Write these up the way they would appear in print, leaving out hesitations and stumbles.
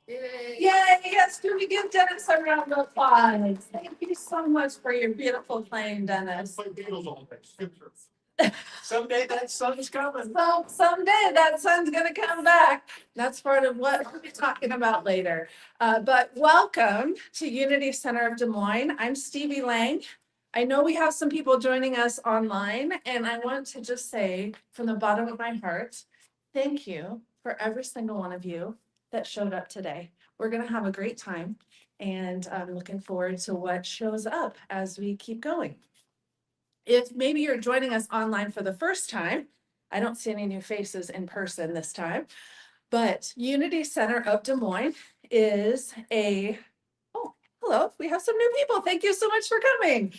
Yay, yes, can we give Dennis a round of applause? Thank you so much for your beautiful playing, Dennis. Someday that sun's coming. So someday that sun's gonna come back. That's part of what we'll be talking about later. But welcome to Unity Center of Des Moines. I'm Stevie Lang. I know we have some people joining us online, and I want to just say from the bottom of my heart, thank you for every single one of you that showed up today. We're gonna have a great time, and I'm looking forward to what shows up as we keep going. If maybe you're joining us online for the first time, I don't see any new faces in person this time, but Unity Center of Des Moines is oh, hello, we have some new people. Thank you so much for coming.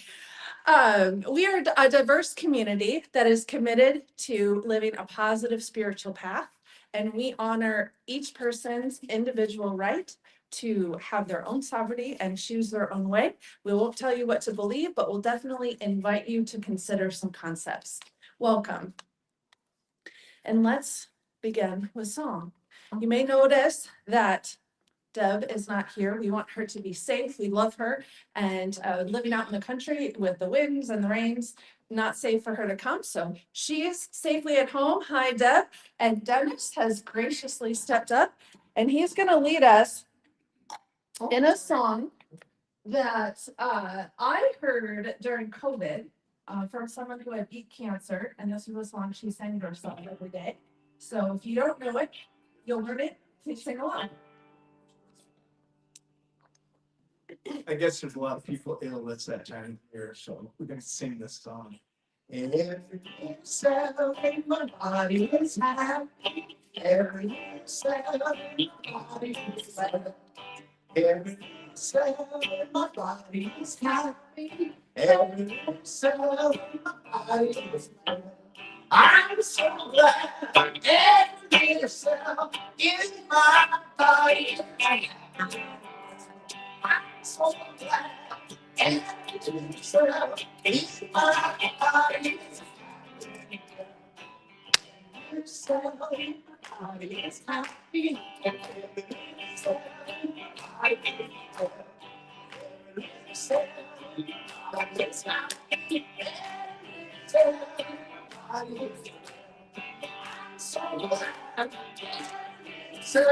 We are a diverse community that is committed to living a positive spiritual path, and we honor each person's individual right to have their own sovereignty and choose their own way. We won't tell you what to believe, but we'll definitely invite you to consider some concepts. Welcome. And let's begin with song. You may notice that Deb is not here. We want her to be safe. We love her. And living out in the country with the winds and the rains, not safe for her to come. So she is safely at home. Hi, Deb. And Dennis has graciously stepped up, and he's going to lead us in a song that I heard during COVID from someone who had beat cancer. And this was a song she sang to herself every day. So if you don't know it, you'll learn it. Please sing along. I guess there's a lot of people ill at that time of year, so we're gonna sing this song. Every cell in my body is happy. Every cell in my body is happy. Every cell in my body is happy. Every cell in my body is happy. I'm so glad every cell in my body is happy. I'm so glad every cell in my body is happy. Every cell in my body is happy. Every cell in my body is happy. Every cell in my body is happy. Every cell in my body is happy. I'm so glad every cell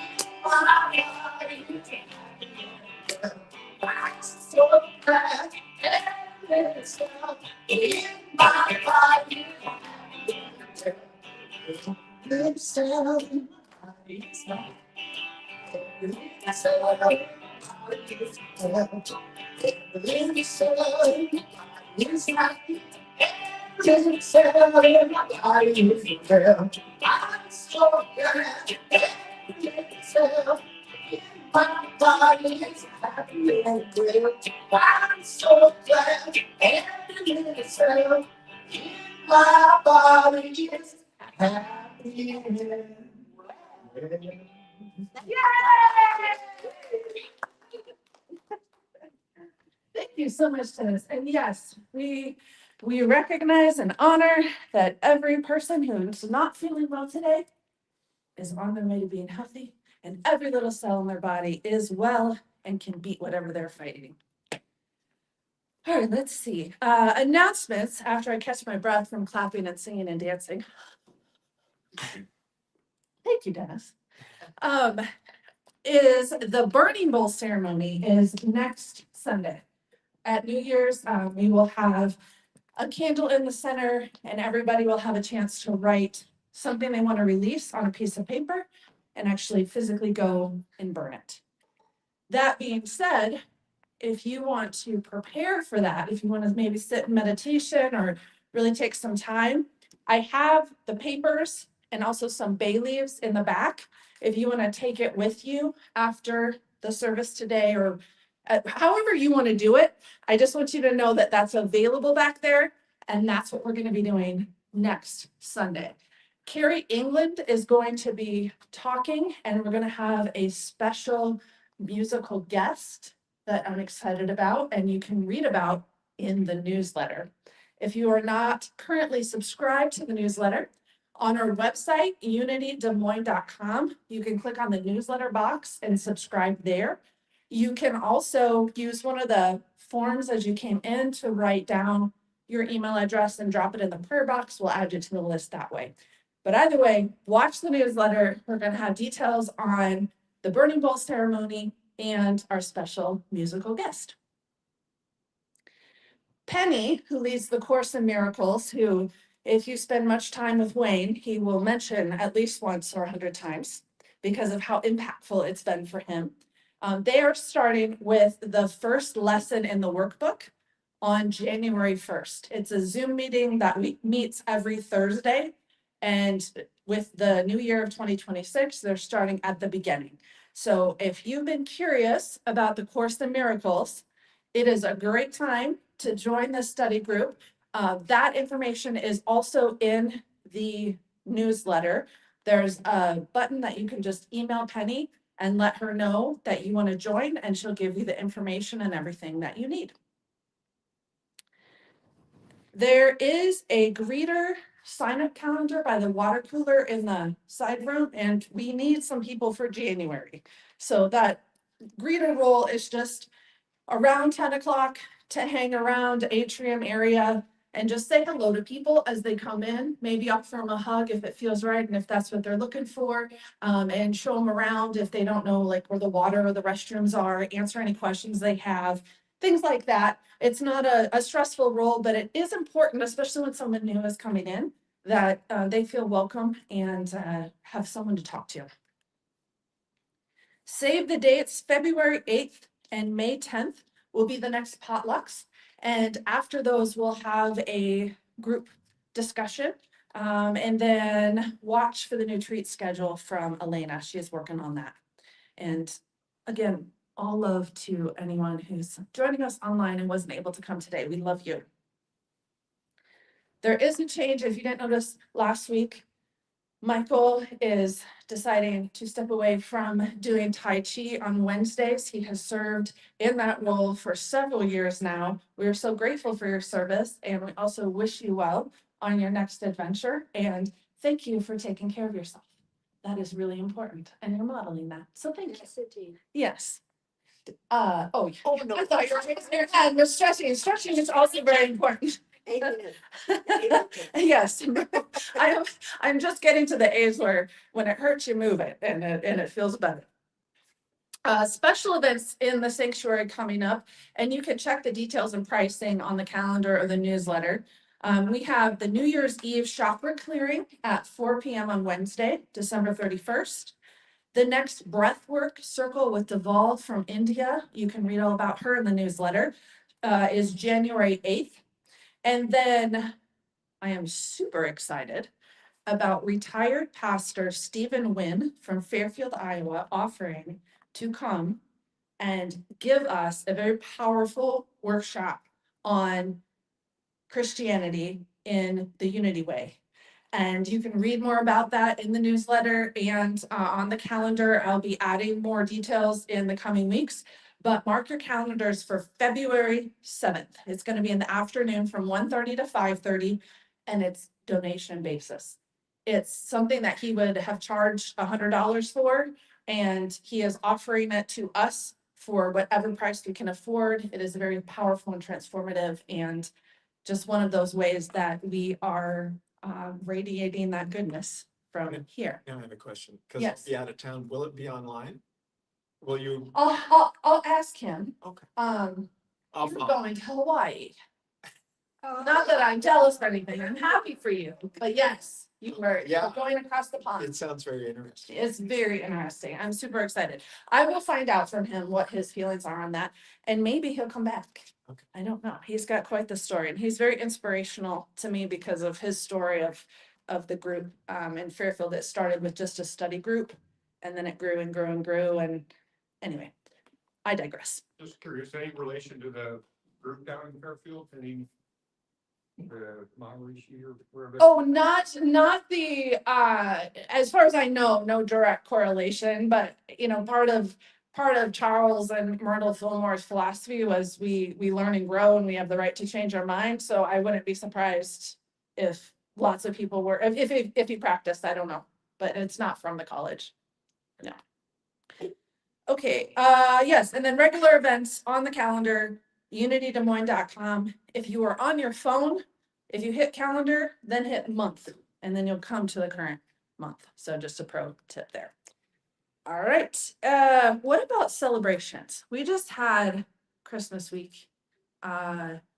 in my body is happy. I'm so glad every cell in my body is happy. Every cell in my body is happy. Every cell in my body is happy. Every cell in my body is happy. Every cell in my body is happy. I'm so glad every cell in my body is happy and well. I'm so glad every cell in my body is happy and well. Yay! Thank you so much, Dennis. And yes, we recognize and honor that every person who's not feeling well today is on their way to being healthy, and every little cell in their body is well and can beat whatever they're fighting. All right, let's see. Announcements after I catch my breath from clapping and singing and dancing. Thank you, Dennis. Is the Burning Bowl ceremony is next Sunday. At New Year's, we will have a candle in the center, and everybody will have a chance to write something they want to release on a piece of paper and actually physically go and burn it. That being said, if you want to prepare for that, if you want to maybe sit in meditation or really take some time, I have the papers and also some bay leaves in the back. If you want to take it with you after the service today, or however you want to do it, I just want you to know that that's available back there. And that's what we're going to be doing next Sunday. Carrie England is going to be talking, and we're going to have a special musical guest that I'm excited about, and you can read about in the newsletter. If you are not currently subscribed to the newsletter, on our website, unitydesmoines.com, you can click on the newsletter box and subscribe there. You can also use one of the forms as you came in to write down your email address and drop it in the prayer box. We'll add you to the list that way. But either way, watch the newsletter. We're going to have details on the Burning Bowl ceremony and our special musical guest. Penny, who leads the Course in Miracles, who, if you spend much time with Wayne, he will mention at least once or 100 times because of how impactful it's been for him. They are starting with the first lesson in the workbook on January 1st. It's a Zoom meeting that meets every Thursday. And with the new year of 2026, they're starting at the beginning. So if you've been curious about the Course in Miracles, it is a great time to join the study group. That information is also in the newsletter. There's a button that you can just email Penny and let her know that you want to join, and she'll give you the information and everything that you need. There is a greeter sign-up calendar by the water cooler in the side room, and we need some people for January. So that greeter role is just around 10 o'clock to hang around the atrium area and just say hello to people as they come in. Maybe offer them a hug if it feels right and if that's what they're looking for, and show them around if they don't know like where the water or the restrooms are, answer any questions they have, things like that. It's not a stressful role, but it is important, especially when someone new is coming in, that they feel welcome and have someone to talk to. Save the dates. February 8th and May 10th will be the next potlucks. And after those, we'll have a group discussion, and then watch for the new treat schedule from Elena. She is working on that. And again, all love to anyone who's joining us online and wasn't able to come today. We love you. There is a change. If you didn't notice last week, Michael is deciding to step away from doing Tai Chi on Wednesdays. He has served in that role for several years now. We are so grateful for your service, and we also wish you well on your next adventure. And thank you for taking care of yourself. That is really important, and you're modeling that. So thank you. Yes, indeed. Yes. No. I thought you were raising your hand. No, stretching. Stretching is also very important. Amen. Amen. Yes, I'm just getting to the age where when it hurts, you move it and it feels better. Special events in the sanctuary coming up, and you can check the details and pricing on the calendar or the newsletter. We have the New Year's Eve chakra clearing at 4 p.m. on Wednesday, December 31st. The next breathwork circle with Deval from India, you can read all about her in the newsletter, is January 8th. And then I am super excited about retired pastor Stephen Wynn from Fairfield, Iowa, offering to come and give us a very powerful workshop on Christianity in the Unity Way. And you can read more about that in the newsletter and on the calendar. I'll be adding more details in the coming weeks. But mark your calendars for February 7th. It's going to be in the afternoon from 1:30 to 5:30, and it's donation basis. It's something that he would have charged $100 for, and he is offering it to us for whatever price we can afford. It is very powerful and transformative, and just one of those ways that we are radiating that goodness from here. Now I have a question, because Yes. I'll be out of town. Will it be online? Will you? I'll ask him. Okay. You're I'll going to Hawaii. Not that I'm jealous or anything. I'm happy for you, but yes, you were Yeah. going across the pond. It sounds very interesting. It's very interesting. I'm super excited. I will find out from him what his feelings are on that, and maybe he'll come back. Okay. I don't know. He's got quite the story, and he's very inspirational to me because of his story of of the group in Fairfield. It started with just a study group, and then it grew and grew and grew. And anyway, I digress. Just curious, any relation to the group down in Fairfield, any the Maharishi or wherever? Oh, not the as far as I know, no direct correlation, but you know, part of Charles and Myrtle Fillmore's philosophy was we learn and grow and we have the right to change our mind. So I wouldn't be surprised if lots of people were if he practiced, I don't know, but it's not from the college. No. Okay, yes, and then regular events on the calendar, unitydesmoines.com. If you are on your phone, if you hit calendar, then hit month, and then you'll come to the current month. So just a pro tip there. All right, what about celebrations? We just had Christmas week.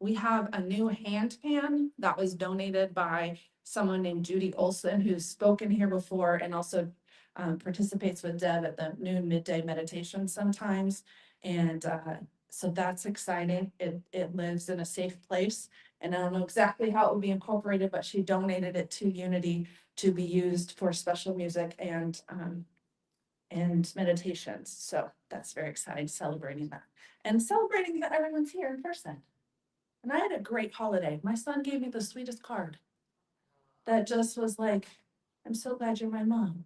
We have a new hand pan that was donated by someone named Judy Olson, who's spoken here before and also participates with Deb at the noon midday meditation sometimes. And so that's exciting. It lives in a safe place. And I don't know exactly how it will be incorporated, but she donated it to Unity to be used for special music and meditations. So that's very exciting, celebrating that. And celebrating that everyone's here in person. And I had a great holiday. My son gave me the sweetest card. That just was like, I'm so glad you're my mom.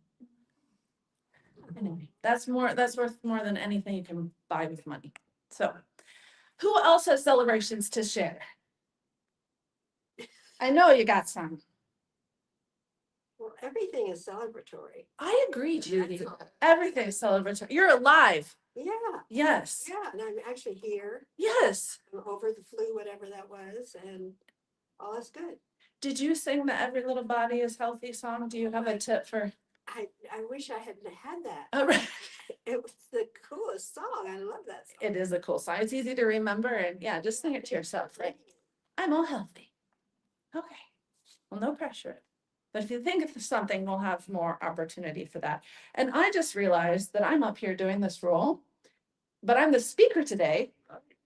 Anyway, that's worth more than anything you can buy with money. So, who else has celebrations to share? I know you got some. Well, everything is celebratory. I agree, Judy. Everything's celebratory. You're alive. Yeah, Yes. yeah, and I'm actually here. Yes. I'm over the flu, whatever that was, and all is good. Did you sing the Every Little Body is Healthy song? Do you have a tip for? I wish I hadn't had that. Oh, right. It was the coolest song. I love that song. It is a cool song. It's easy to remember, and yeah, just sing it to yourself. Right? I'm all healthy. Okay. Well, no pressure. But if you think of something, we'll have more opportunity for that. And I just realized that I'm up here doing this role, but I'm the speaker today.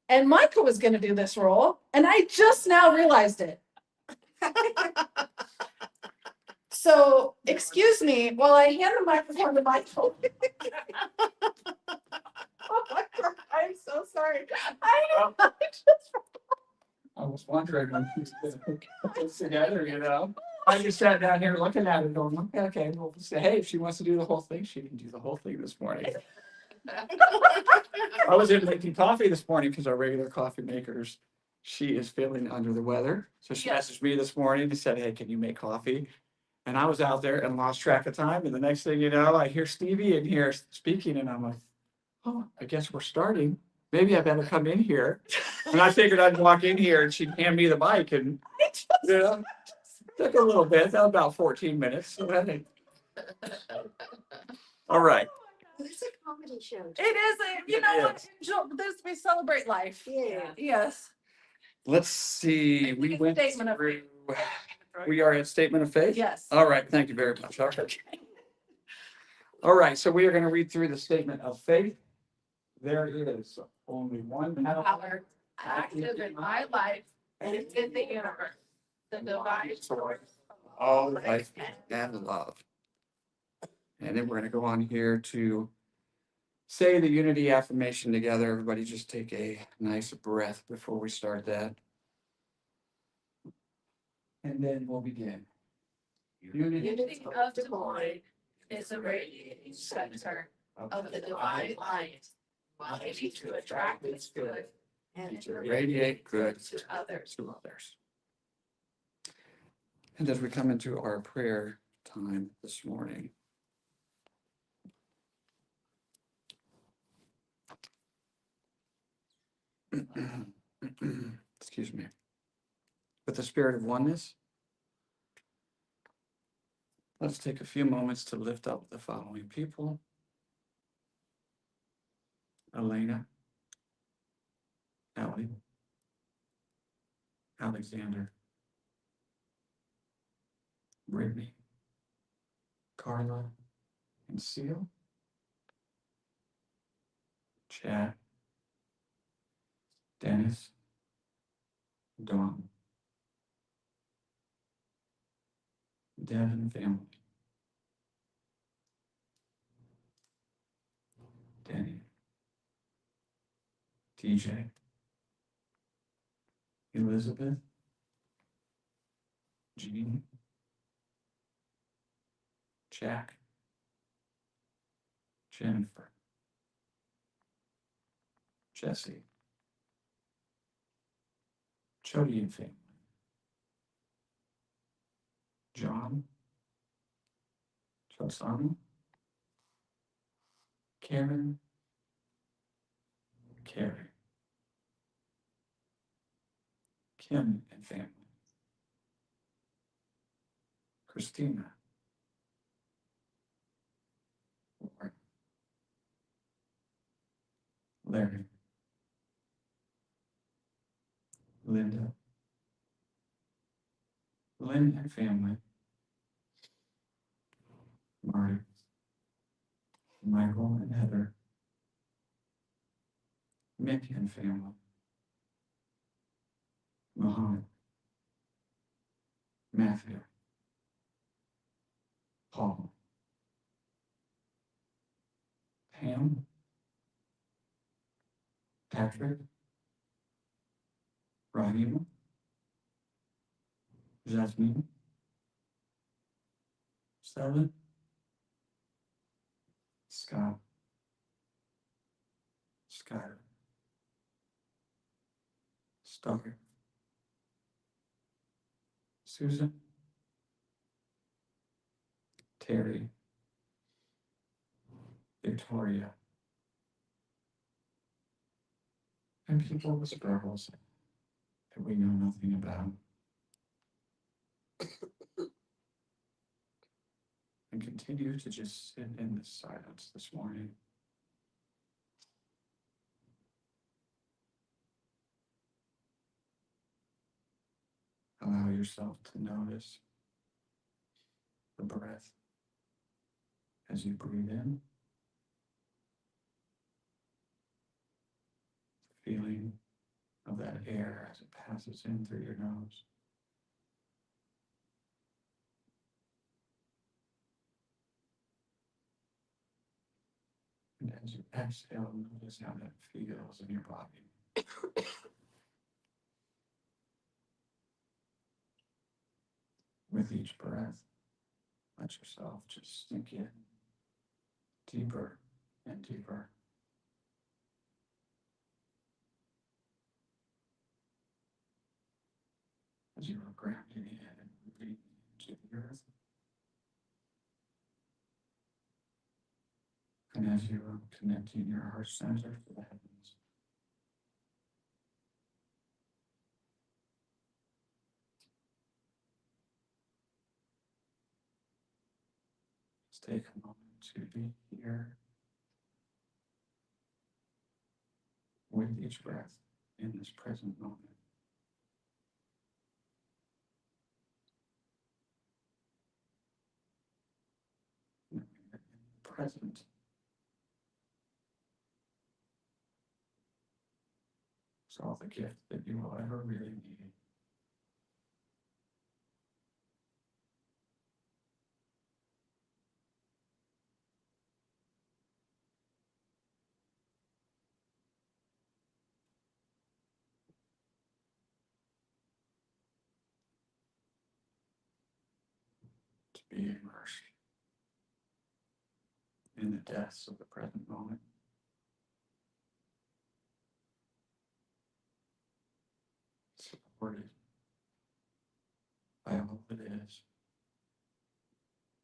And Michael was going to do this role, and I just now realized it. So, excuse me while I hand the microphone to Michael. Oh my God, I'm so sorry. I I was wondering when she's gonna put this together, you know? I just sat down here looking at it going, okay, we'll say, hey, if she wants to do the whole thing, she can do the whole thing this morning. I was in making coffee this morning because our regular coffee makers, she is feeling under the weather. So she Yes. messaged me this morning and said, hey, can you make coffee? And I was out there and lost track of time. And the next thing you know, I hear Stevie in here speaking and I'm like, oh, I guess we're starting. Maybe I better come in here. And I figured I'd walk in here and she'd hand me the mic and, you know, took a little bit, that was about 14 minutes. So I think. All right. It's a comedy show. It is, you know It what, we celebrate life. Yeah. Yes. Let's see, I think we it's went statement of through, faith. we are at statement of faith? Yes. All right, thank you very much. Okay. All right, so we are going to read through the statement of faith. There is only one Power active in my life and in the universe. The divine source. all life and love. And then we're going to go on here to say the unity affirmation together. Everybody just take a nice breath before we start that. And then we'll begin. Unity of Des Moines is a radiating center of the divine light, mighty to attract its good And To radiate good to others. to others. And as we come into our prayer time this morning, excuse me, with the spirit of oneness, let's take a few moments to lift up the following people: Elena, Ellie, Alexander, Brittany, Carla, and Seal, Chad, Dennis, Dawn, Devon family. Danny. TJ. Elizabeth. Jean. Jack. Jennifer. Jesse. Jody and family. John. Josana. Karen. Carrie. Kim and family. Christina. Lauren. Larry. Linda. Lynn and family. Marty. Michael and Heather. Mick and family. Muhammad. Matthew. Paul. Pam. Patrick. Raheem. Jasmine. Stella. Scott. Skyler. Stalker. Susan. Terry. Victoria. And people with struggles that we know nothing about. And continue to just sit in this silence this morning. Allow yourself to notice the breath as you breathe in, the feeling of that air as it passes in through your nose. And as you exhale, notice how that feels in your body. With each breath, let yourself just sink in deeper and deeper. As you are grounding in and moving into the earth. And as you are connecting your heart center to the heavens. Let's take a moment to be here with each breath in this present moment. Knowing that in the present is all the gift that you will ever really need. To be immersed in the depths of the present moment. Supported by all that is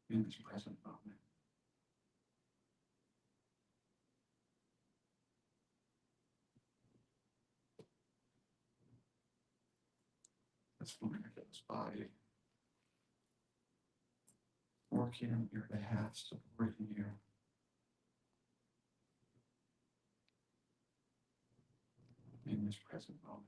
in this present moment. This miraculous body working on your behalf, supporting you. In this present moment.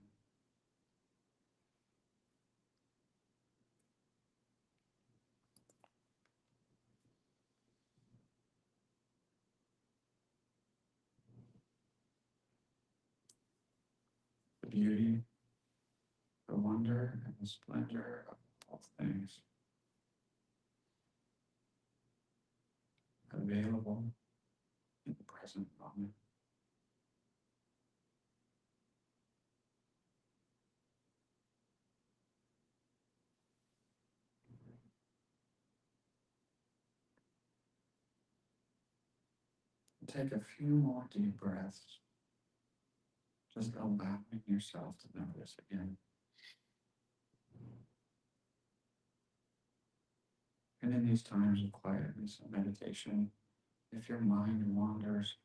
The beauty, the wonder, and the splendor of all things available in the present moment. Take a few more deep breaths, just allowing yourself to notice again. And in these times of quietness and meditation, if your mind wanders,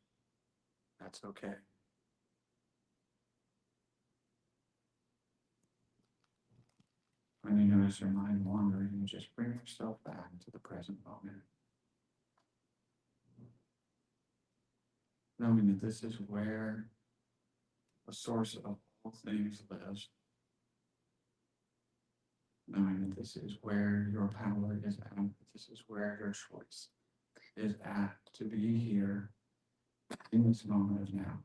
that's okay. When you notice your mind wandering, you just bring yourself back to the present moment. Knowing that this is where the source of all things lives. Knowing that this is where your power is at, this is where your choice is at, to be here in this moment of now.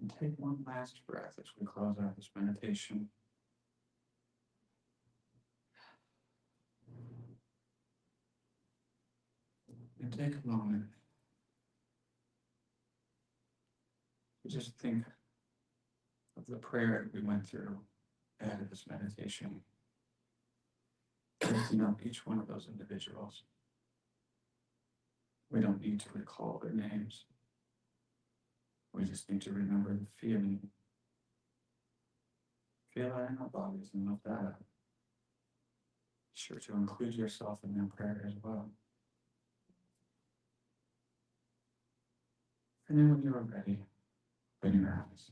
And take one last breath as we close out this meditation. And take a moment to just think of the prayer that we went through ahead of this meditation. Lifting up each one of those individuals. We don't need to recall their names. We just need to remember the feeling. Feel that in our bodies and lift that up. Be sure to include yourself in that prayer as well. And then when you are ready, open your eyes.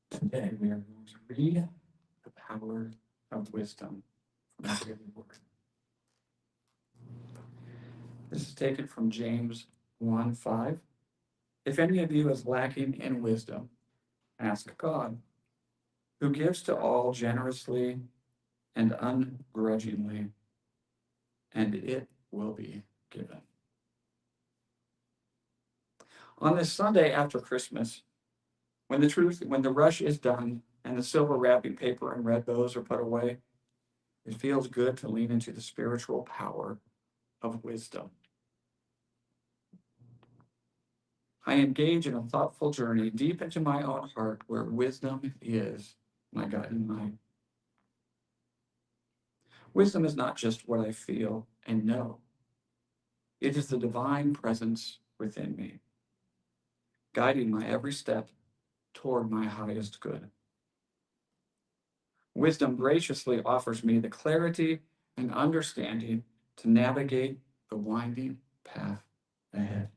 Today we are going to read the power of wisdom from the daily word. This is taken from James 1:5. If any of you is lacking in wisdom, ask God, who gives to all generously and ungrudgingly, and it will be given. On this Sunday after Christmas, when the rush is done and the silver wrapping paper and red bows are put away, it feels good to lean into the spiritual power of wisdom. I engage in a thoughtful journey deep into my own heart where wisdom is my guiding light. Wisdom is not just what I feel and know. It is the divine presence within me, guiding my every step toward my highest good. Wisdom graciously offers me the clarity and understanding to navigate the winding path ahead.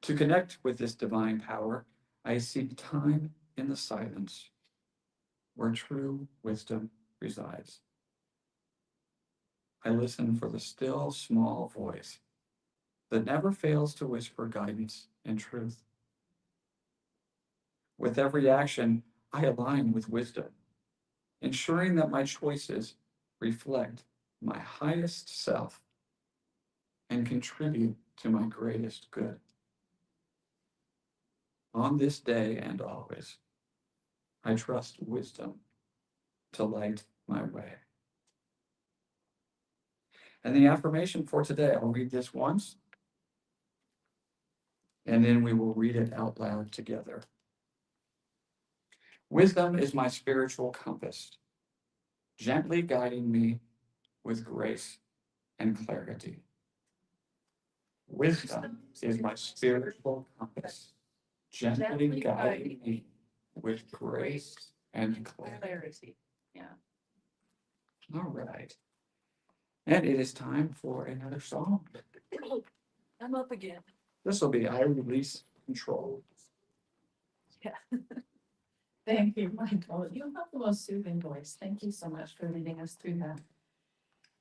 To connect with this divine power, I seek time in the silence where true wisdom resides. I listen for the still, small voice that never fails to whisper guidance and truth. With every action, I align with wisdom, ensuring that my choices reflect my highest self and contribute to my greatest good. On this day and always, I trust wisdom to light my way. And the affirmation for today, I'll read this once, and then we will read it out loud together. Wisdom is my spiritual compass, gently guiding me with grace and clarity. Wisdom is my spiritual compass, gently guiding me with grace and clarity. Yeah. All right. And it is time for another song. I'm up again. This will be I Release Control. Yeah. Thank you, Michael. You have the most soothing voice. Thank you so much for leading us through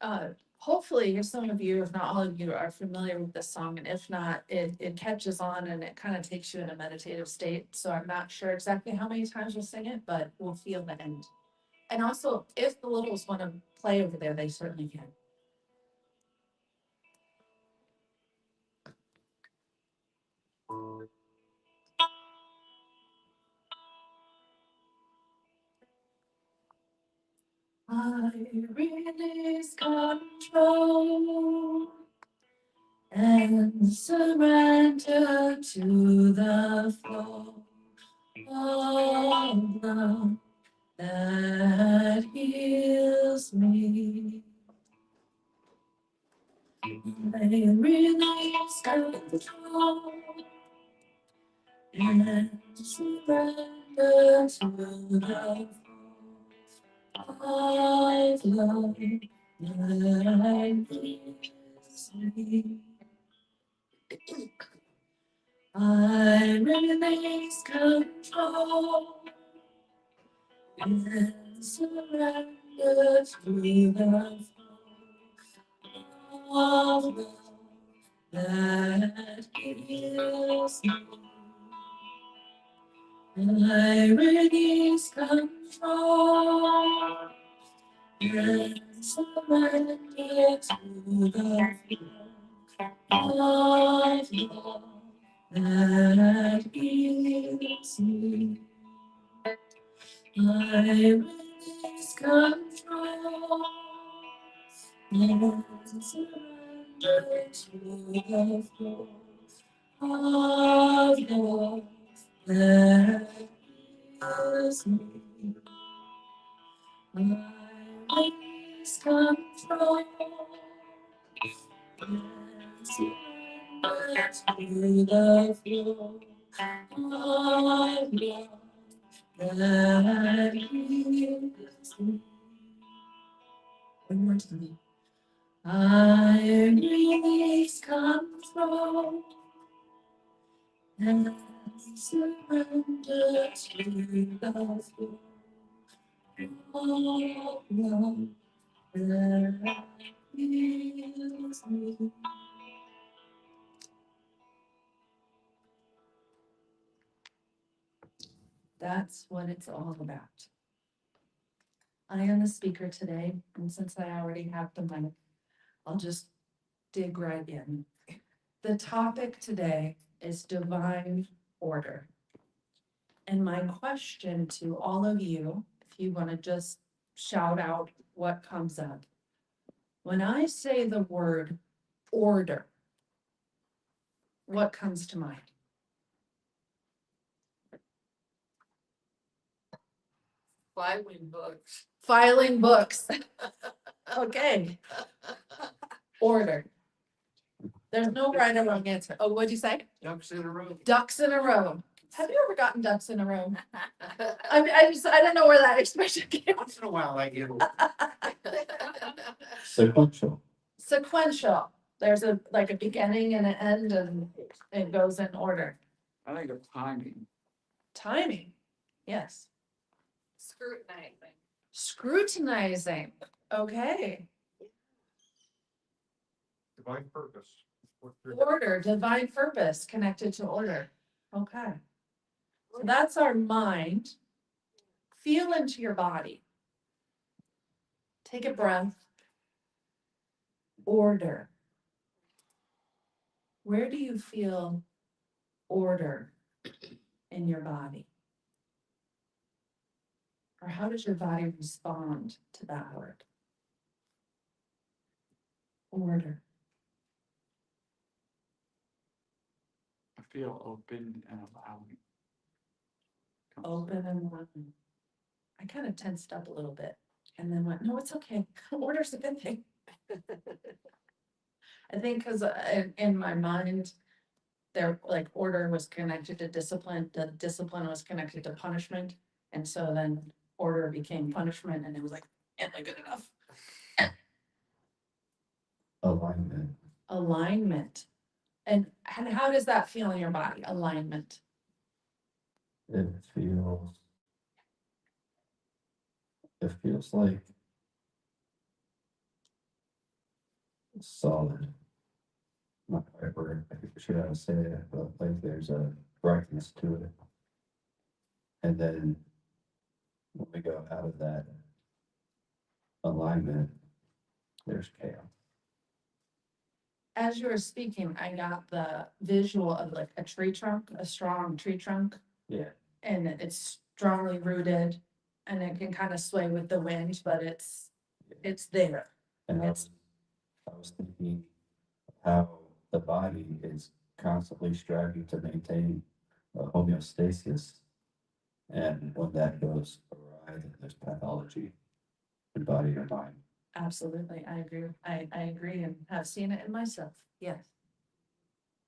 that. Hopefully, some of you, if not all of you, are familiar with this song, and if not, it catches on and it kind of takes you in a meditative state. So I'm not sure exactly how many times we'll sing it, but we'll feel the end. And also, if the littles want to play over there, they certainly can. I release control and surrender to the flow of love that heals me. I release control and surrender to the flow of love that heals me. I release control and surrender to the flow of love that heals me. I release control and surrender to the flow of love that heals me. I release control and surrender to the flow of love that heals me. I release control and surrender to the flow of love that heals me. One more time. I release control and surrender to the flow of love that heals me. That's what it's all about. I am the speaker today, and since I already have the mic, I'll just dig right in. The topic today is divine order. And my question to all of you, if you want to just shout out what comes up. When I say the word order, what comes to mind? Filing books. Filing books. Okay. Order. There's no right or wrong answer. Oh, what'd you say? Ducks in a row. Ducks in a row. Have you ever gotten ducks in a row? I didn't know where that expression came Once in a while I get. Sequential. Sequential. There's a beginning and an end, and it goes in order. I think of timing. Timing. Yes. Scrutinizing. Scrutinizing. Okay. Divine purpose. Order, divine purpose connected to order. Okay. So that's our mind. Feel into your body. Take a breath. Order. Where do you feel order in your body? Or how does your body respond to that word? Order. I feel open and allowing. Open and loving. I kind of tensed up a little bit and then went, no, it's okay. Order's a good thing. I think because in my mind, there order was connected to discipline. The discipline was connected to punishment. And so then order became punishment, and it was like, am I good enough? Alignment. Alignment. And how does that feel in your body? Alignment. It feels like solid. Not quite word, I think we should have to say it, but like there's a brightness to it. And then when we go out of that alignment, there's chaos. as you were speaking, I got the visual of like a tree trunk, a strong tree trunk. Yeah. And it's strongly rooted and it can kind of sway with the wind, but it's there. And It's- I was thinking how the body is constantly striving to maintain a homeostasis. And when that goes awry, then there's pathology in body or mind. Absolutely, I agree. I agree and have seen it in myself, yes.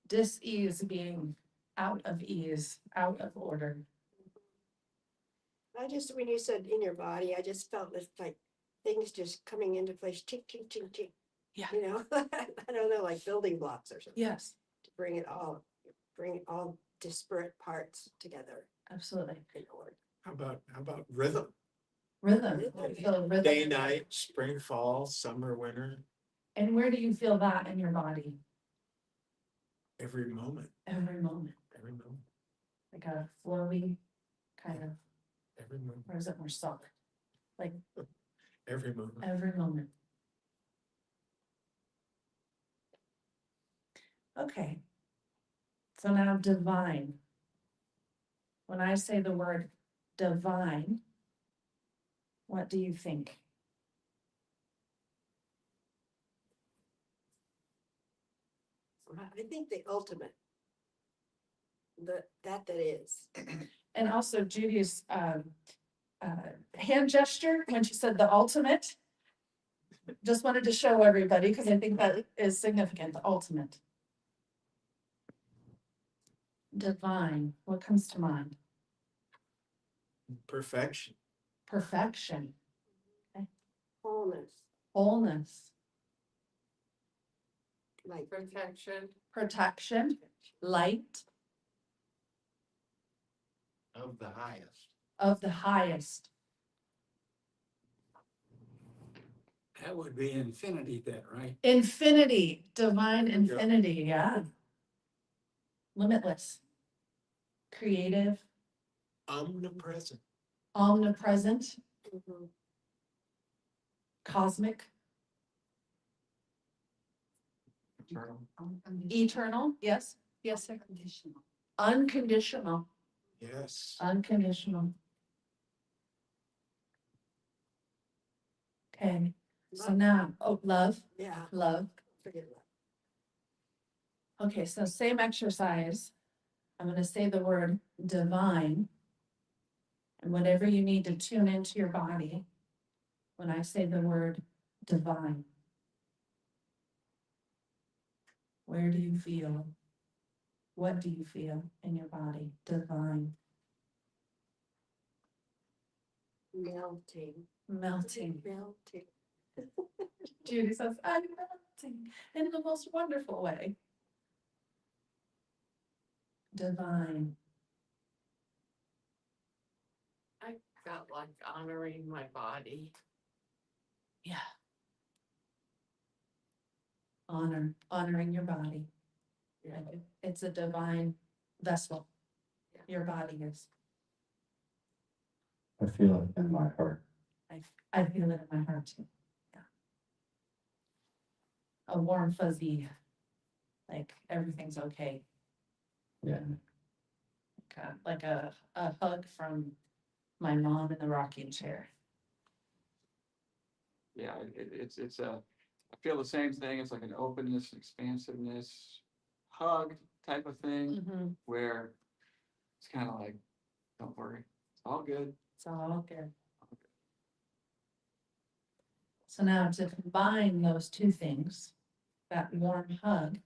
Dis-ease being out of ease, out of order. I just, when you said in your body, I just felt this like things just coming into place, tick, tick, tick, tick. Yeah. You know, I don't know, like building blocks or something, Yes, to bring all disparate parts together absolutely. in order. How about rhythm? Rhythm, Rhythm. feel rhythm. Day, night, spring, fall, summer, winter, And where do you feel that in your body? every moment, Every moment, every moment, like a flowy kind of, every moment, or is it more solid? Like every moment. every moment. Okay. So now divine. When I say the word divine, what do you think? I think the ultimate, that is. And also Judy's hand gesture when she said the ultimate. Just wanted to show everybody because I think that is significant, the ultimate. Divine, what comes to mind? Perfection. Perfection, Wholeness, wholeness, like protection, light Of the highest. of the highest. That would be infinity then, right? Infinity, divine infinity, yeah. Limitless, creative, Omnipresent. omnipresent, mhm, cosmic, eternal, yes, yes, sir. Unconditional, Yes. unconditional. Okay, so love, now, oh, love, yeah, love. forget love. Okay, so same exercise. I'm gonna say the word divine. And whatever you need to tune into your body, when I say the word divine. Where do you feel? What do you feel in your body? Divine, Melting, melting. melting. Judy says, I'm melting in the most wonderful way. Divine, I felt like honoring my body. yeah. Honoring your body. Yeah. Like it's a divine vessel. Yeah. Your body is. I feel it in my heart. I feel it in my heart too. Yeah. A warm fuzzy, like everything's okay. Yeah. Like a hug from my mom in the rocking chair. Yeah, it's I feel the same thing. It's like an openness, expansiveness, hug type of thing where it's kind of like, don't worry, it's all good. It's all good. So now to combine those two things, that warm hug,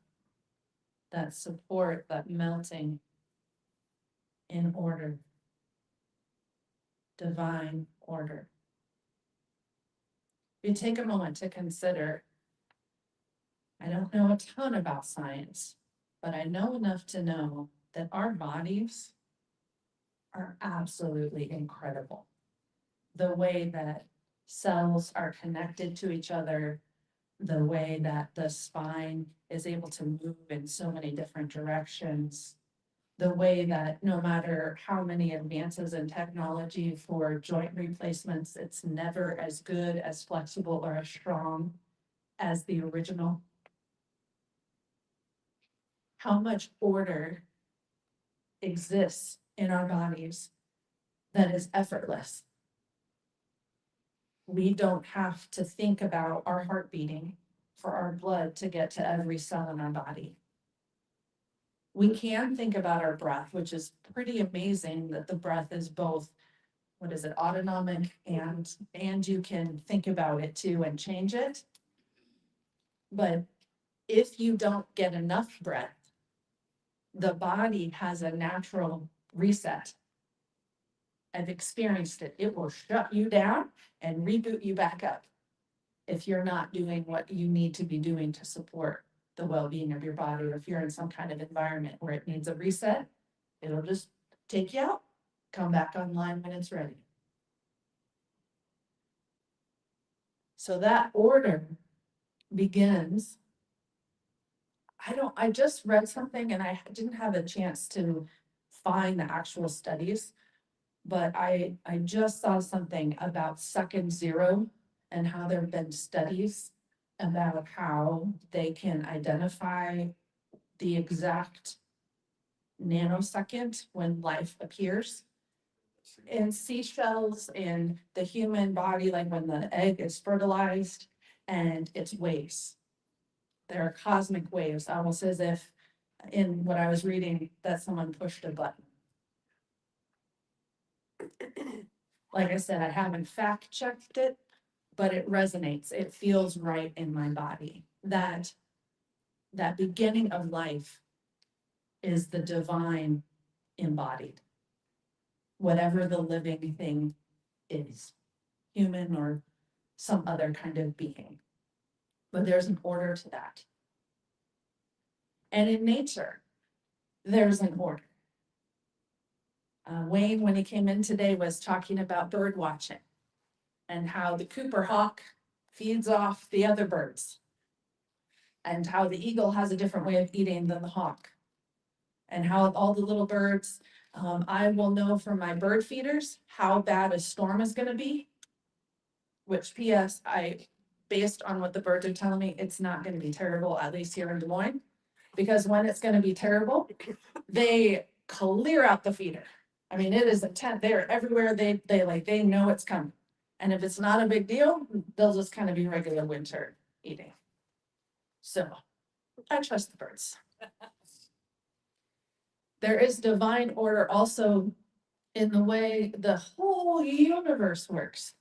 that support, that melting in order, divine order. You take a moment to consider, I don't know a ton about science, but I know enough to know that our bodies are absolutely incredible. The way that cells are connected to each other, the way that the spine is able to move in so many different directions, the way that no matter how many advances in technology for joint replacements, it's never as good, as flexible, or as strong as the original. how much order exists in our bodies that is effortless. We don't have to think about our heart beating for our blood to get to every cell in our body. We can think about our breath, which is pretty amazing that the breath is both, what is it, autonomic and you can think about it too and change it. But if you don't get enough breath, the body has a natural reset. I've experienced it. It will shut you down and reboot you back up if you're not doing what you need to be doing to support the well-being of your body, or if you're in some kind of environment where it needs a reset, it'll just take you out, come back online when it's ready. So that order begins. I just read something and I didn't have a chance to find the actual studies, but I just saw something about second zero and how there have been studies about how they can identify the exact nanosecond when life appears in seashells, in the human body, like when the egg is fertilized, and it's waves. There are cosmic waves, almost as if in what I was reading that someone pushed a button. Like I said, I haven't fact checked it, but it resonates. It feels right in my body. That beginning of life is the divine embodied. Whatever the living thing is, human or some other kind of being. But there's an order to that. And in nature, there's an order. Wayne, when he came in today, was talking about bird watching and how the Cooper hawk feeds off the other birds, and how the eagle has a different way of eating than the hawk, and how all the little birds, I will know from my bird feeders how bad a storm is going to be, which PS, based on what the birds are telling me, it's not going to be terrible, at least here in Des Moines, because when it's going to be terrible, they clear out the feeder. I mean, it is a tent. They're everywhere. They know it's coming. And if it's not a big deal, they'll just kind of be regular winter eating. So I trust the birds. There is divine order also in the way the whole universe works,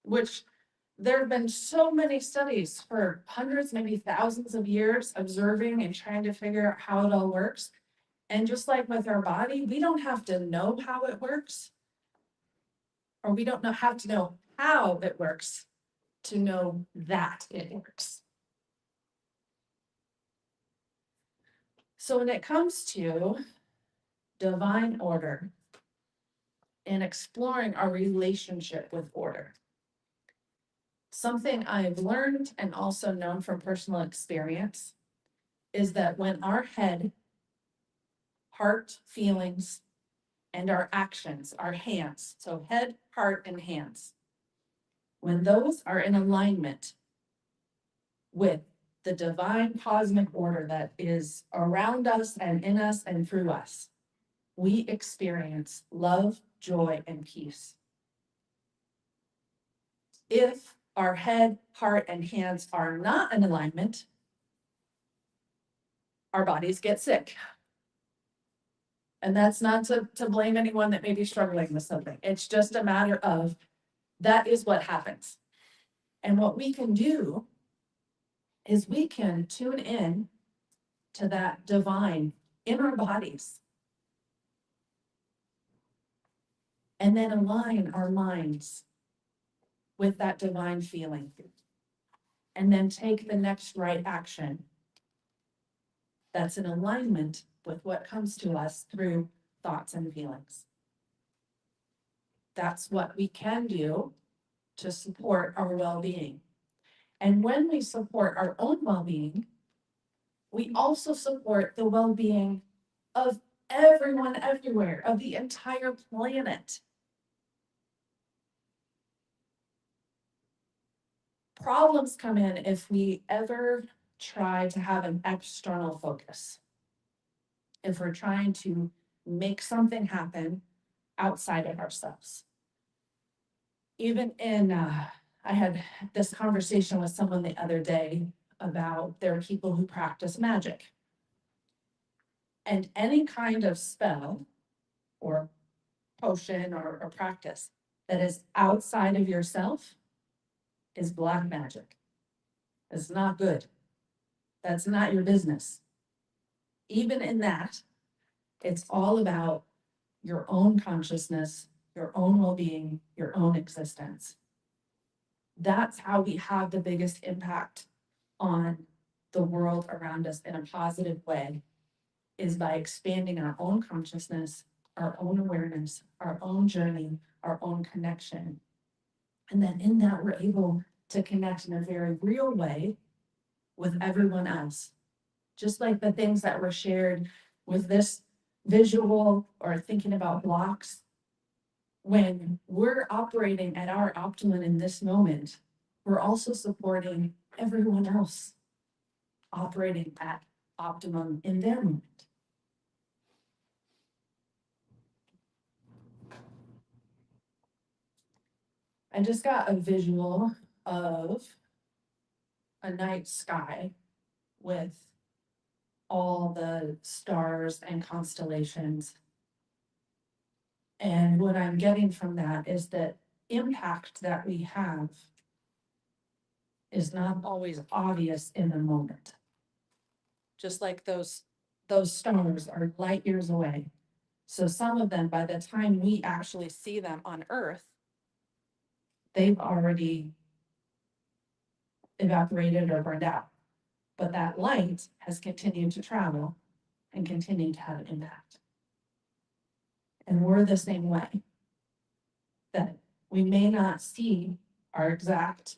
which there have been so many studies for hundreds, maybe thousands of years observing and trying to figure out how it all works. And just like with our body, we don't have to know how it works, or we don't have to know how it works to know that it works. So when it comes to divine order and exploring our relationship with order, something I've learned and also known from personal experience is that when our head, heart, feelings, and our actions, our hands, so head, heart, and hands, when those are in alignment with the divine cosmic order that is around us and in us and through us, we experience love, joy, and peace. If our head, heart, and hands are not in alignment, our bodies get sick. And that's not to blame anyone that may be struggling with something. It's just a matter of that is what happens. And what we can do is we can tune in to that divine in our bodies and then align our minds with that divine feeling and then take the next right action that's in alignment with what comes to us through thoughts and feelings. That's what we can do to support our well-being. And when we support our own well-being, we also support the well-being of everyone everywhere, of the entire planet. Problems come in if we ever try to have an external focus. if we're trying to make something happen outside of ourselves. Even in, I had this conversation with someone the other day about there are people who practice magic. And any kind of spell or potion or practice that is outside of yourself is black magic. It's not good. That's not your business. Even in that, it's all about your own consciousness, your own well-being, your own existence. That's how we have the biggest impact on the world around us in a positive way, is by expanding our own consciousness, our own awareness, our own journey, our own connection. And then in that, we're able to connect in a very real way with everyone else. Just like the things that were shared with this visual or thinking about blocks, when we're operating at our optimum in this moment, we're also supporting everyone else operating at optimum in their moment. I just got a visual of a night sky with all the stars and constellations. And what I'm getting from that is that impact that we have is not always obvious in the moment. Just like those stars are light years away. So some of them, by the time we actually see them on Earth, they've already evaporated or burned out. But that light has continued to travel and continued to have an impact. And we're the same way. That we may not see our exact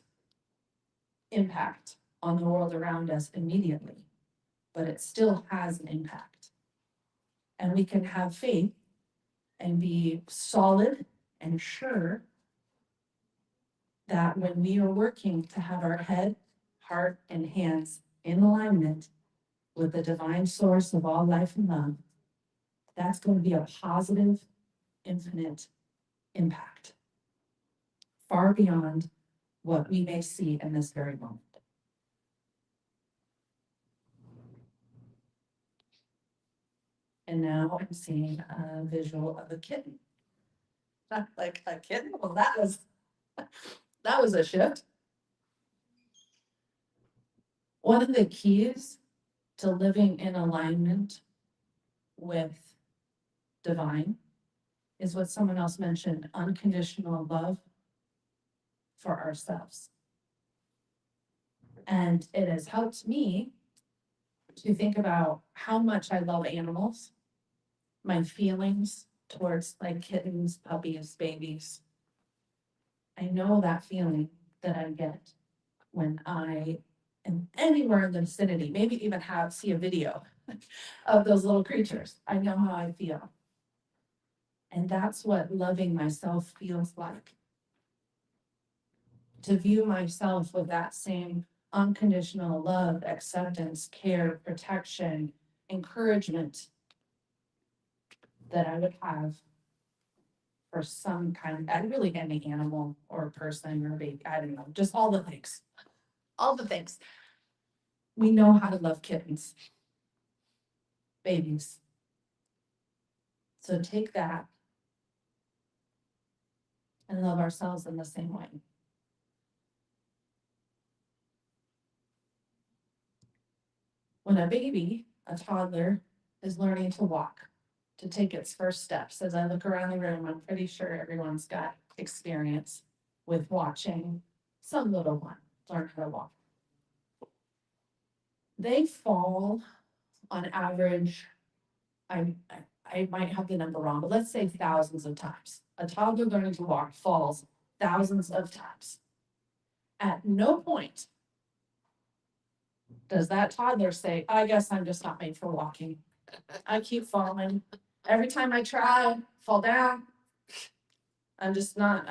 impact on the world around us immediately, but it still has an impact. And we can have faith and be solid and sure that when we are working to have our head, heart, and hands in alignment with the divine source of all life and love, that's going to be a positive, infinite impact, far beyond what we may see in this very moment. And now I'm seeing a visual of a kitten. Not like a kitten, well, that was a shift. One of the keys to living in alignment with divine is what someone else mentioned, unconditional love for ourselves. And it has helped me to think about how much I love animals, my feelings towards like kittens, puppies, babies. I know that feeling that I get when I am anywhere in the vicinity, maybe even see a video of those little creatures. I know how I feel. And that's what loving myself feels like. To view myself with that same unconditional love, acceptance, care, protection, encouragement that I would have for some kind, really any animal or person or baby, I don't know, just all the things. All the things. We know how to love kittens, babies. So take that and love ourselves in the same way. When a baby, a toddler, is learning to walk, to take its first steps, as I look around the room, I'm pretty sure everyone's got experience with watching some little one learn how to walk. They fall on average, I might have the number wrong, but let's say thousands of times. A toddler learning to walk falls thousands of times. At no point does that toddler say, I guess I'm just not made for walking. I keep falling. Every time I try, fall down. I'm just not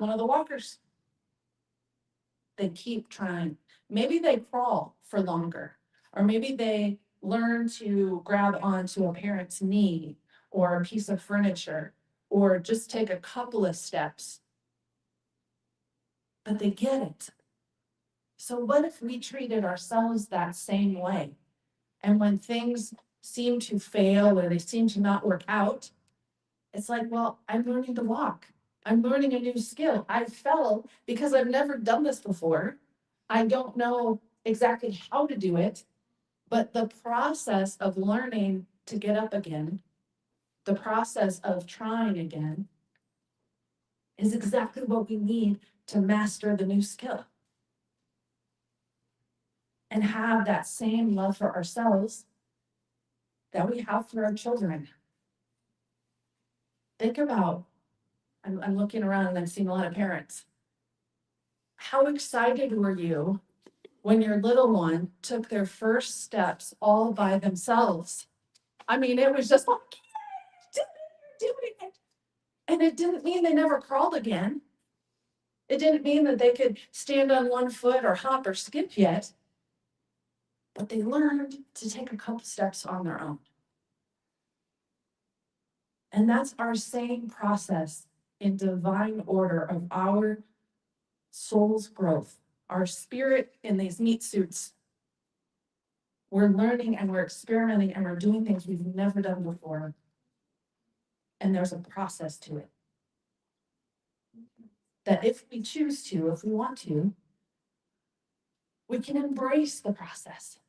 one of the walkers. They keep trying. Maybe they crawl for longer, or maybe they learn to grab onto a parent's knee or a piece of furniture, or just take a couple of steps. But they get it. So what if we treated ourselves that same way? And when things seem to fail or they seem to not work out, it's like, well, I'm learning to walk. I'm learning a new skill. I fell because I've never done this before. I don't know exactly how to do it, but the process of learning to get up again, the process of trying again, is exactly what we need to master the new skill. And have that same love for ourselves that we have for our children. Think about, I'm looking around and I'm seeing a lot of parents. How excited were you when your little one took their first steps all by themselves? I mean, it was just like, yeah, you're doing it. And it didn't mean they never crawled again. It didn't mean that they could stand on one foot or hop or skip yet. But they learned to take a couple steps on their own. And that's our same process in divine order of our soul's growth, our spirit in these meat suits. We're learning and we're experimenting and we're doing things we've never done before. And there's a process to it. That if we choose to, if we want to, we can embrace the process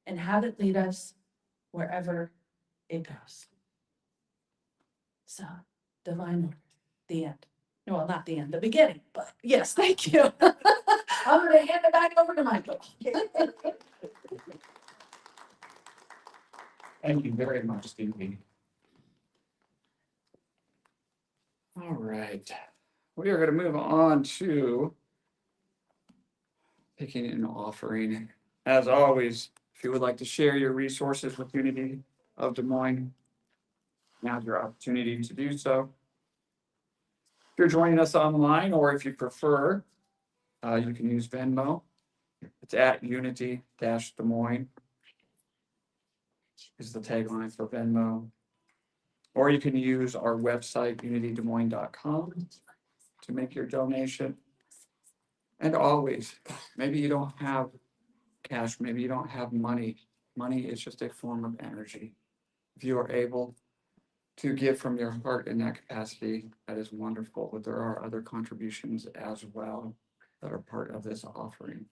and have it lead us wherever it goes. So, divine order, the end. No, well, not the end, the beginning, but yes, thank you. I'm going to hand it back over to Michael. Thank you very much, Stevie. All right, we are going to move on to picking an offering. As always, if you would like to share your resources with Unity of Des Moines, now's your opportunity to do so. If you're joining us online, or if you prefer, you can use Venmo. It's at Unity-Des Moines is the tagline for Venmo. Or you can use our website, unitydesmoines.com, to make your donation. And always, maybe you don't have cash, maybe you don't have money. Money is just a form of energy. If you are able to give from your heart in that capacity, that is wonderful. But there are other contributions as well that are part of this offering.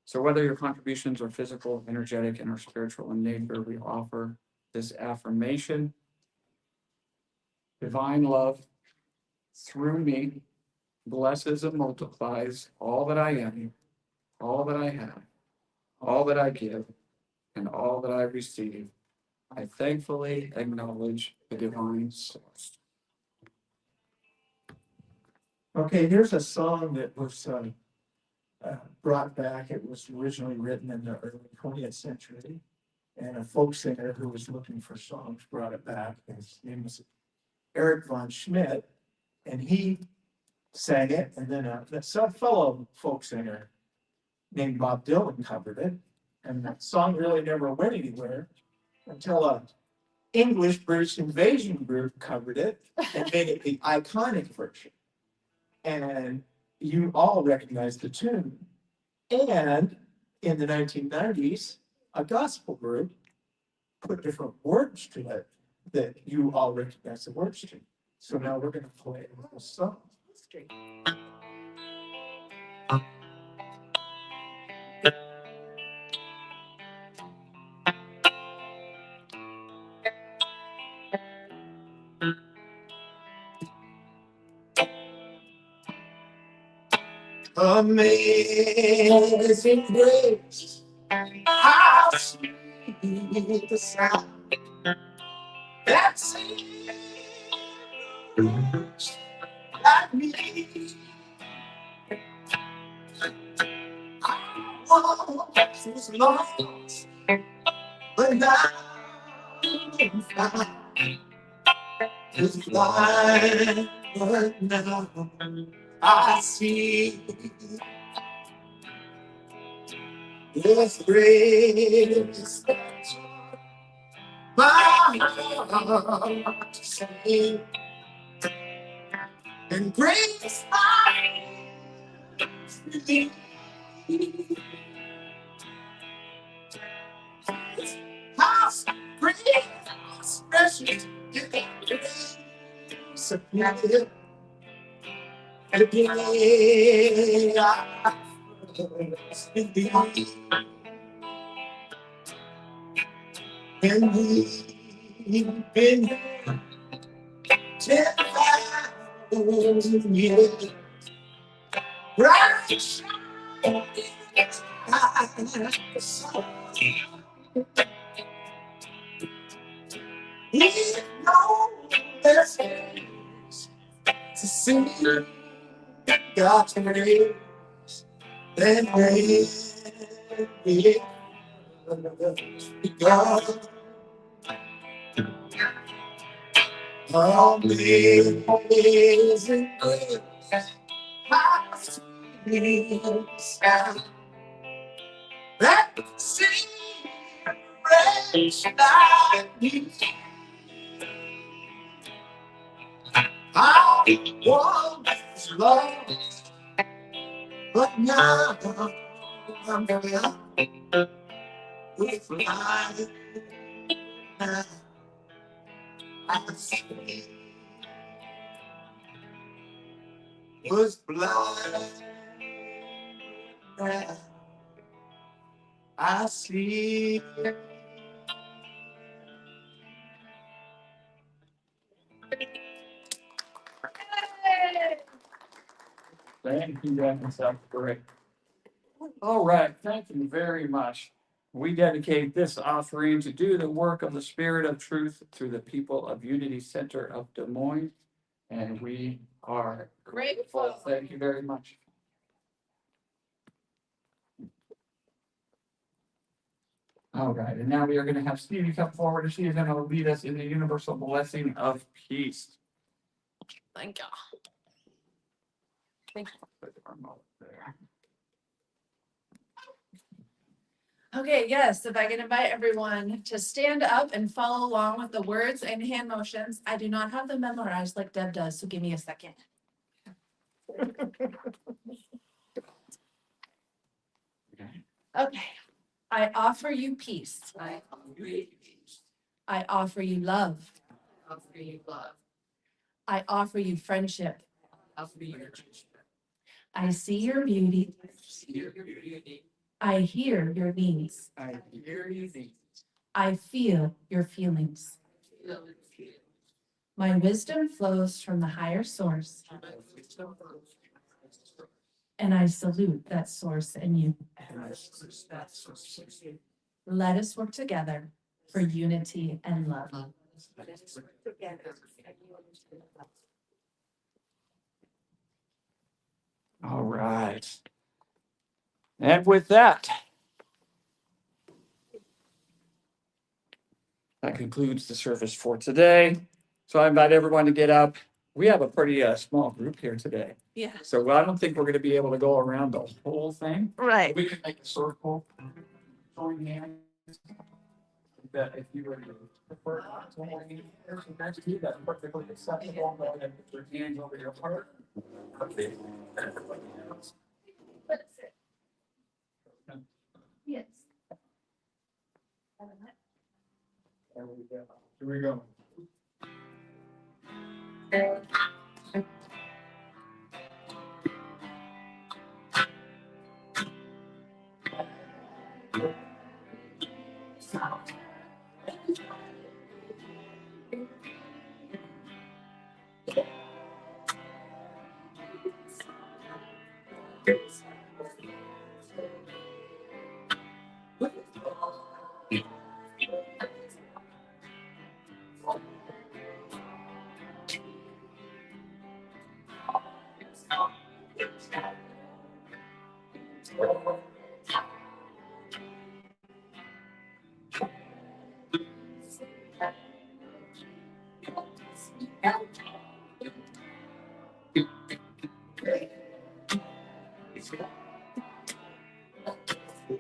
So whether your contributions are physical, energetic, and or spiritual in nature, we offer this affirmation. Divine love through me blesses and multiplies all that I am, all that I have, all that I give, and all that I receive. I thankfully acknowledge the divine source. Okay, here's a song that was brought back. It was originally written in the early 20th century. And a folk singer who was looking for songs brought it back. His name was Eric von Schmidt. And he sang it. And then some fellow folk singer named Bob Dylan covered it. And that song really never went anywhere until a English British invasion group covered it and made it the iconic version. And you all recognize the tune. And in the 1990s, a gospel group put different words to it that you all recognize the words to. So now we're going to play a little song. Amazing grace, how sweet the sound that saved like me. I was lost, but now I'm found. It's blind, but now I see. This grace my heart to sing, and grace my relief. How great, precious, you grace appear. And again, I first believe, and we've been here 10,000 years. Bright shining sun. We know there's ways to see God's grace and grace. God, amazing grace, how sweet the sound that sings like me. I was lost, but now I'm found with life. Now I see was blind. Now I see. Thank you, that sounds great. All right, thank you very much. We dedicate this offering to do the work of the Spirit of Truth through the people of Unity Center of Des Moines. And we are grateful. Thank you very much. All right, and now we are going to have Stevie come forward, and she is going to lead us in the universal blessing of peace. Thank you. Put our remote there. Okay, yes, if I can invite everyone to stand up and follow along with the words and hand motions. I do not have them memorized like Deb does, so give me a second. Okay, I offer you peace. I agree. I offer you love. Offer you love. I offer you friendship. Offer you friendship. I see your beauty. See your beauty. I hear your needs. I hear you. I feel your feelings. Feel it, feel. My wisdom flows from the higher source, and I salute that source in you. Let us work together for unity and love. All right. And with that, that concludes the service for today. So I invite everyone to get up. We have a pretty small group here today. Yeah. So I don't think we're going to be able to go around the whole thing. Right. We can make a circle. Join hands. That if you were to prefer not to hold hands, that's you, that's perfectly acceptable. Go ahead and put your hands over your heart. Okay. Yes. There we go. Here we go. The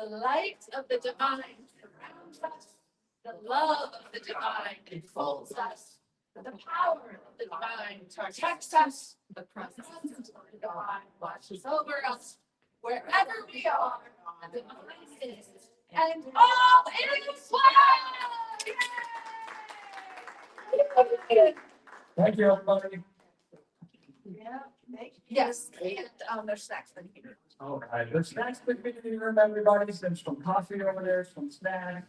light of the divine surrounds us. The love of the divine enfolds us. The power of the divine protects us. The presence of the divine watches over us. Wherever we are, the divine is. And all is well. Yay! Thank you, everybody. Yes, and there's snacks in here. All right, the snacks quick meeting room, everybody, there's some coffee over there, some snack.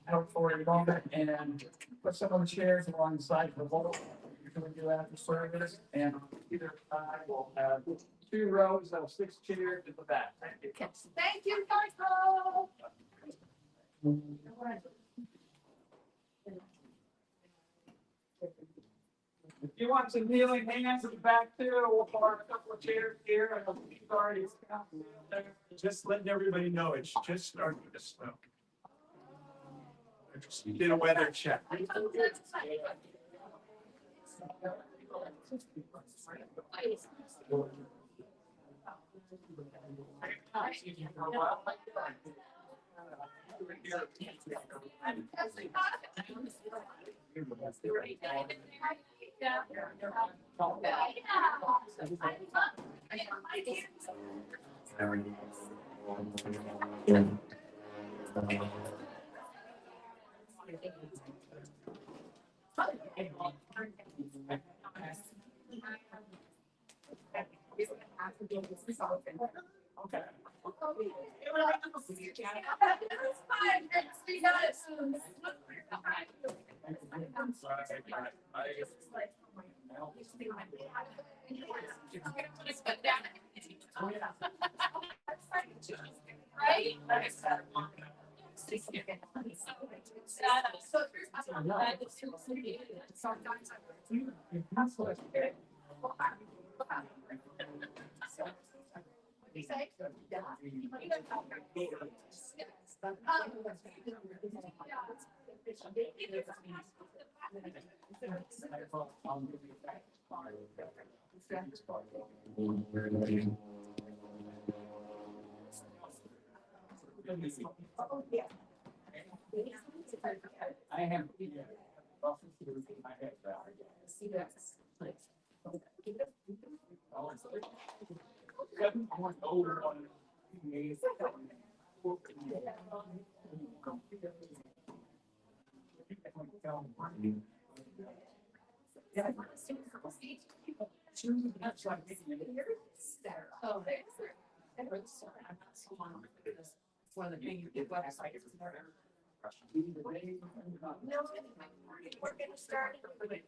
Out for a moment and put some of the chairs alongside the wall. Usually do after service and on either side we'll have 2 rows of 6 chairs in the back. Thank you. Thank you, Michael. If you want some healing hands in the back too, we'll park a couple of chairs here and we've already. Just letting everybody know, it's just starting to snow. I just did a weather check. Okay. Right? I have. My head. Over on. For the new website. No, we're gonna start. Right,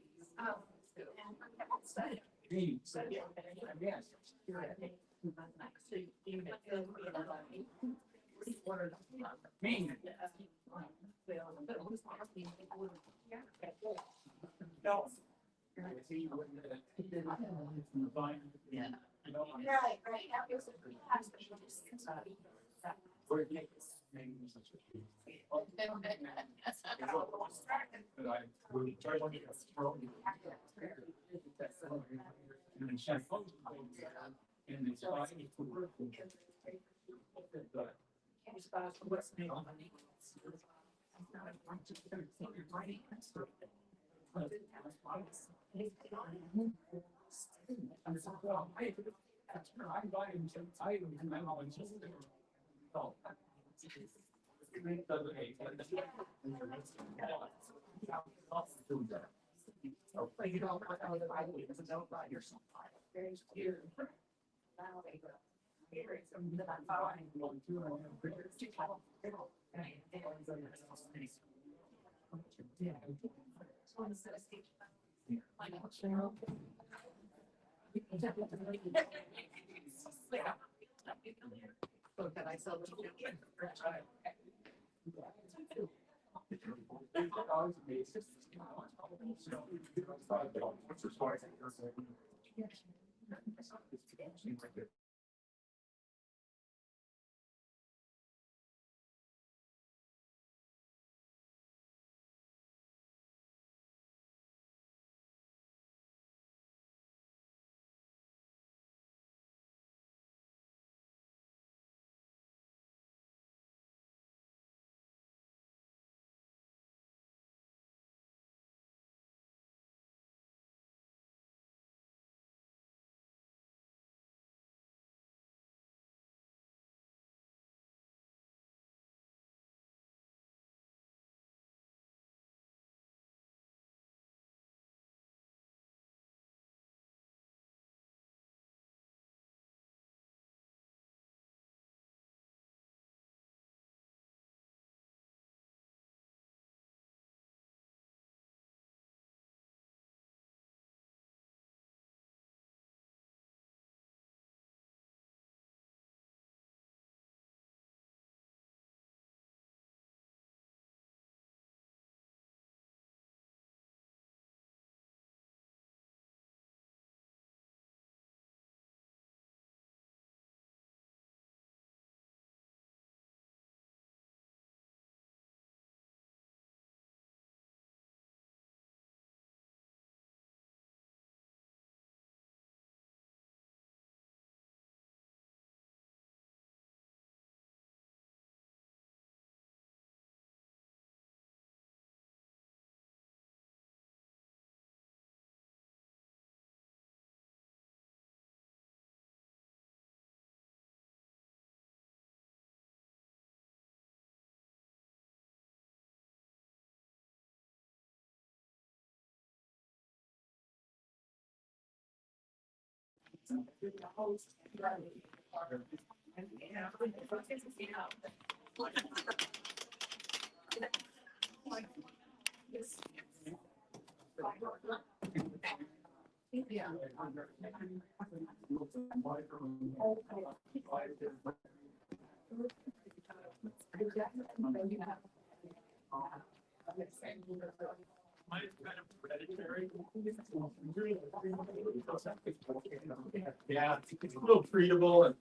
Yeah, it's a little treatable and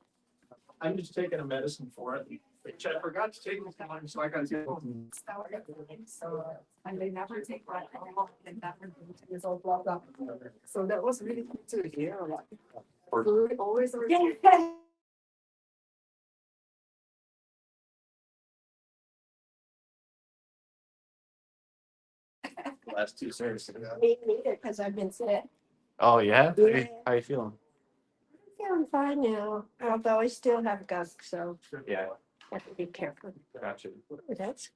I'm just taking a medicine for it, which I forgot to take this time, so I gotta get. And they never take that. They never is all blah blah. So that was really good to hear. Like, always. Last two services. Me neither, because I've been sick. Oh, yeah? Yeah. How you feeling? I'm fine now, although I still have gunk, so Yeah, have to be careful. gotcha. Oh, that's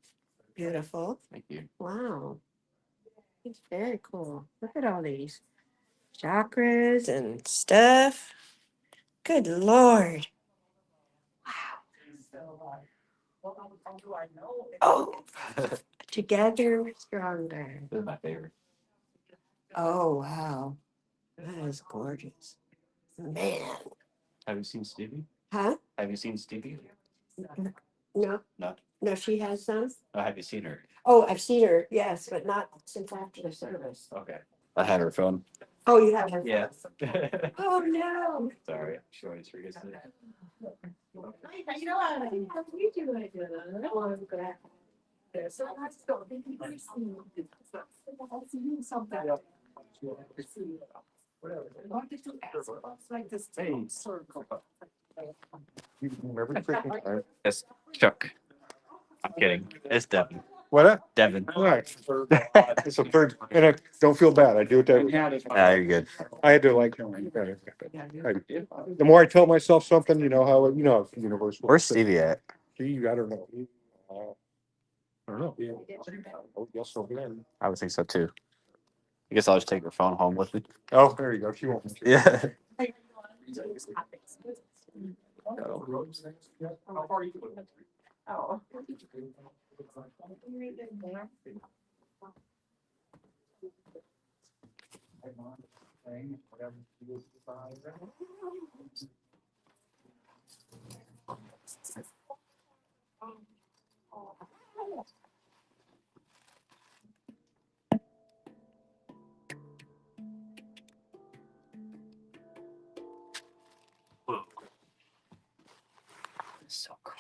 beautiful. Thank you. Wow. It's very cool. Look at all these chakras and stuff. Good Lord. Oh, together stronger. This is my favorite. Oh, wow. That is gorgeous. Man. Have you seen Stevie? Huh? Have you seen Stevie? No. No. No, she has some? Oh, have you seen her? Oh, I've seen her, yes, but not since after the service. Okay. I had her phone. Oh, you have her? Yeah. Oh, no. Sorry, she always forgets that. You know what? How do you do it? Oh, I'm glad. So let's go. Thank you for seeing me. I'll see you sometime. Wanted to ask about like this circle. It's Chuck. I'm kidding. It's Devin. What? Devin. All right. It's a third, and I don't feel bad. I do it every. You're good. I had to like. The more I tell myself something, you know how the universe. Where's Stevie at? Gee, I don't know. I don't know. Oh, yes, so good. I would think so too. I guess I'll just take her phone home with me. Oh, there you go. She won't. Yeah. Oh. So cool.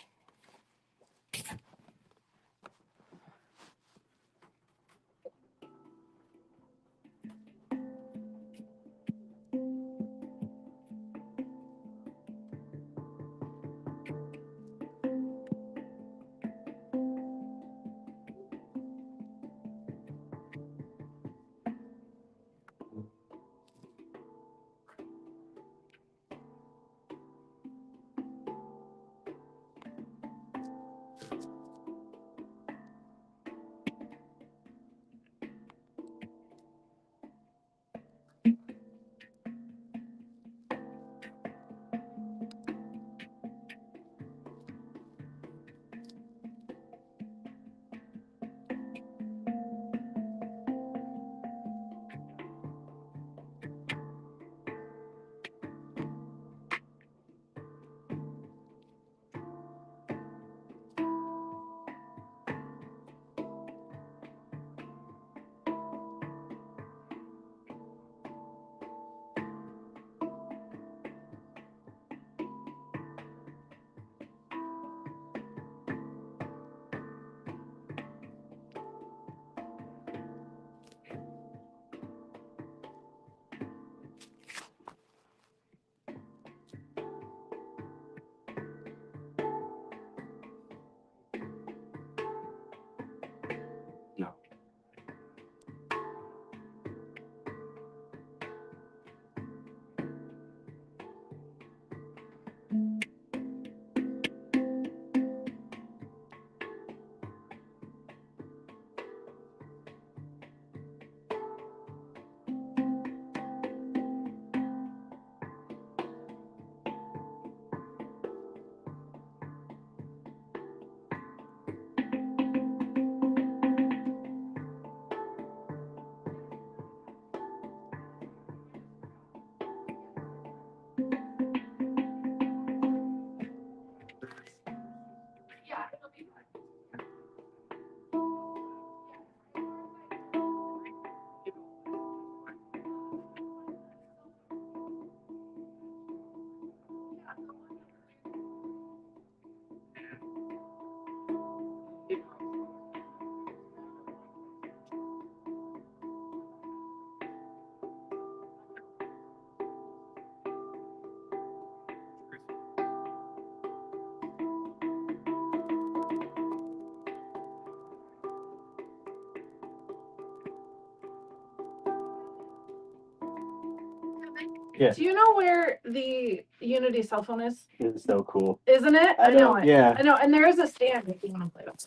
Yeah. Do you know where the Unity cell phone is? It's so cool. Isn't it? I know it. Yeah. I know, and there is a stand if you want to play with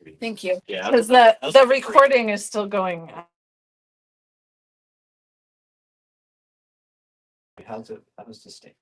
it. Thank you. Yeah. Because the recording is still going. How's the stand?